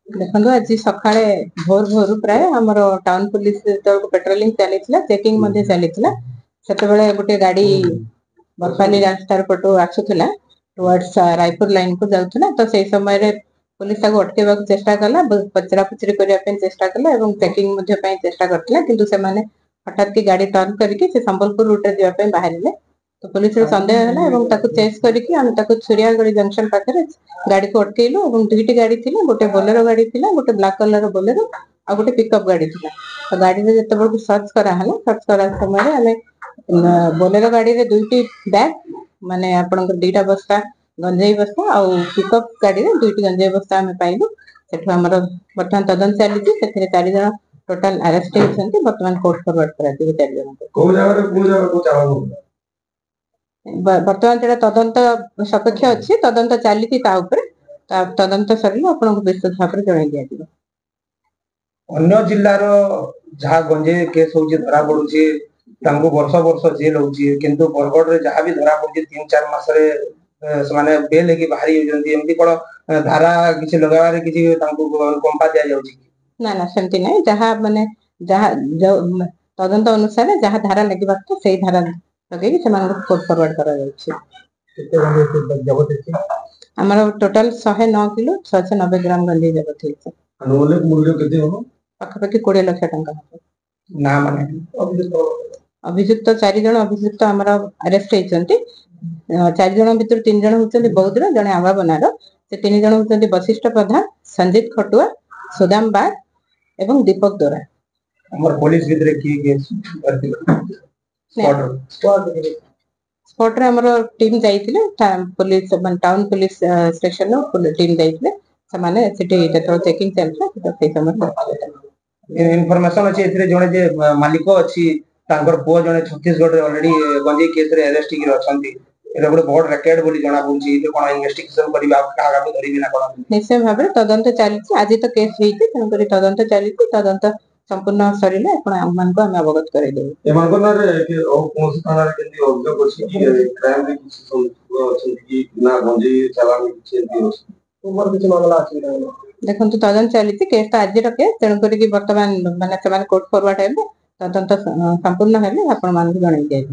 देखो आज सका भोर भोर प्राय आमर टाउन पुलिस पेट्रोलिंग चली चेकिंग चली से गोटे गाड़ी बरपाली रास्तार पटू आसूला टुवर्ड्स रायपुर लाइन को जाऊला तो से समय पुलिस अटकवा चेष्टा कला पचरा पुचरी करने चेष्टा कला चेकिंग चेष्टा करथिला किंतु से माने हठात की गाड़ी टर्न करके से संबलपुर रूट जावाई बाहर तो पुलिस सन्देह है चेस करके छुरियागढ़ी जंक्शन पाखे गाड़ी को अटकेलु दुईटी गाड़ी थी गोटे बोलेरो गाड़ी थी गोटे ब्लैक कलर बोलेरो आ गोटे पिकअप गाड़ी थी तो गाड़ी में जिते सर्च करा समय आम बोलेरो गाड़ी में दुईटी बैग माने आपण दुईटा बस्ता गंजेई बस्ता और पिकअप गाड़ी में दुईटी गंजेई बस्ता आम पाइलु से बर्तमान तदंत चली 4 जन टोटाल अरेस्ट होती बर्तमान कोर्ट फरवर्ड कर बर्तमान तदंत सपेक्ष अच्छी तदंत चली तदंत सर विस्तृत भाव में जन दिया अन्य जिल्लार जहाँ गंजे केस हो धरा पड़ुची वर्ष वर्ष जेल होची किंतु बरगढ़ रे जहाँ भी धरा पड़ुची 3-4 मास रे माने बेल की बाहरी होजंती एमती कोन धारा किछि लगावारे किछि तांको कंपा दिया जाउची ना ना सेमती नै जहाँ माने जहाँ तदंत अनुसार जहाँ धारा लगिबा तो सेही धारा लगे से कोर्ट फरवर्ड करा जाउची केते गंजे जबत अछि हमर टोटल 109 किलो 690 ग्राम गंजे जबत अछि अनुमानित मूल्य केते हो पाखापाखि 20 लाख टंका ना माने अभियुक्त 4 जन अभियुक्त हमर अरेस्ट होइचंती 4 जन भितर 3 जन होचंती बौद्धर जने आवा बनार से 3 जन होचंती वशिष्ठ प्रधान संजीत खटुआ सुदाम बाग एवं दीपक दोरा हमर पुलिस भितर की केस स्पॉट रे हमर टीम जाइतिले पुलिस टाउन पुलिस स्टेशन नो टीम जाइतिले समाने सिटी चेकिंग चलता तो से समय इनफॉरमेशन अछि एथिरे जने जे मालिक अछि तांकर पो जने छत्तीसगढ़ रे ऑलरेडी गंजे केस रे अरेस्ट की अछंती एटा बड बड रेकर्ड बोली जणा बुची तो कोन इन्वेस्टिगेशन करिबा आगा को धरिबि ना कोन निश्चय भाबे तदंत चली आज तो केस हेइते तन करी तदंत चली तदंत संपूर्ण सरिले आपण आमान को हम अवगत करै देबे एमान को ना रे कि कोन थाना रे केंदी अभियोग अछि कि क्राइम रे किछि संबंध अछि कि ना गंजे चालान किछि एंती अछि उमर किछि मामला अछि देखो तो तदंत चली केस तो आज रखे तेन करी वर्तमान माने कोर्ट फॉरवर्ड है तदंत संपूर्ण है आपण मान को जणाई जाय